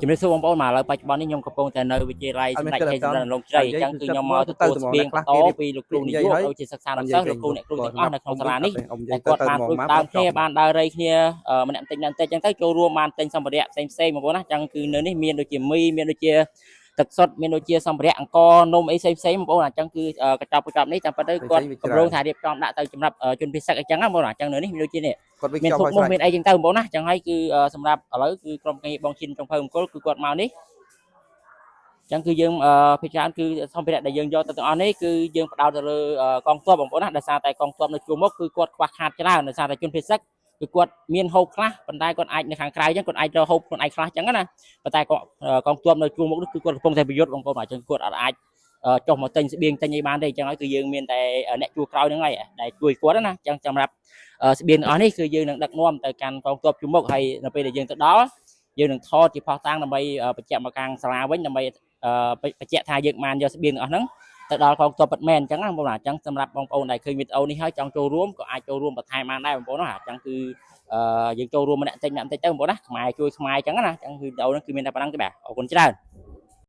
ជំរាបសួរបងប្អូនមកលើបច្ចុប្បន្ននេះខ្ញុំកំពុងតែនៅវិទ្យាល័យសម្ដេចហេតុរណรงค์ជ្រៃអញ្ចឹងគឺខ្ញុំមកទទួលស្បៀងបន្តពីលោកគ្រូនាយកដូចជាសិក្សាដល់សិស្សលោកគ្រូអ្នកគ្រូទាំងអស់នៅក្នុងសាលានេះតែគាត់បានព្រួយដើមគ្នាបានដើររៃគ្នាម្នាក់បន្តិចអញ្ចឹងទៅចូលរួមបានទិញសម្ភារៈផ្សេងៗបងប្អូនណាអញ្ចឹងគឺនៅនេះមានដូចជាមីមានដូចជាទឹកសុទ្ធមានដូចជាសម្ភារៈអង្គនំអីផ្សេងៗបងប្អូនអញ្ចឹងគឺកញ្ចប់នេះតាមពិតទៅគាត់កម្រងថារៀបចំដាក់ទៅសម្រាប់ជនពិសេសអញ្ចឹងណាបងប្អូនអញ្ចឹងនៅនេះមានដូចជានេះមានធុកមុខមានអីចឹងទៅបងប្អូនណាអញ្ចឹងហើយគឺសម្រាប់ឥឡូវគឺក្រុមការងារបងឈិនចុងភៅមង្គលគឺគាត់មកនេះអញ្ចឹងគឺយើងភាគច្រើនគឺសម្ភារៈដែលយើងយកទៅទាំងអស់នេះគឺយើងផ្ដោតទៅលើកងទ័ពបងប្អូនណាដោយសារតែកងទ័ពនៅជួរមុខគឺគាត់ខ្វះខាតច្រើនដោយសារតែជនភេសជ្ជៈគឺគាត់មានហូបខ្លះប៉ុន្តែគាត់អាចនៅខាងក្រៅអញ្ចឹងគាត់អាចរកហូបខ្លួនឯងខ្លះអញ្ចឹងណាប៉ុន្តែកងទ័ពនៅជួរមុខនេះគឺគាត់កំពុងតែប្រយុទ្ធបងប្អូនអញ្ចឹងគាត់អាចចុះមកទិញស្បៀងទិញអីបានទេអញ្ចឹងហើយគឺយើងមានតែអ្នកជួរក្រោយហ្នឹងហើយដែលជួយគាត់ណាអញ្ចឹងសម្រាប់ស្បៀងទាំងអស់នេះគឺយើងនឹងដឹកនាំទៅកាន់កងទ័ពជួរមុខហើយនៅពេលដែលយើងទៅដល់យើងនឹងថតជាផុសតាំងដើម្បីបញ្ជាក់មកខាងសាលាវិញដើម្បីបញ្ជាក់ថាយើងបានយកស្បៀងទាំងអស់ហ្នឹងទៅដល់កងទ័ពពិតមែនអញ្ចឹងណាបងប្អូនអញ្ចឹងសម្រាប់បងប្អូនដែលឃើញវីដេអូនេះហើយចង់ចូលរួមក៏អាចចូលរួមបន្ថែមបានដែរបងប្អូនណាអញ្ចឹងគឺយើងចូលរួមម្នាក់តិចទៅបងប្អូនណាខ្មែរជួយខ្មែរអញ្ចឹងណាអញ្ចឹងវីដេអូហ្នឹងគឺមានតែប៉ុណ្្នឹងទេបាទអរគុណច្រើន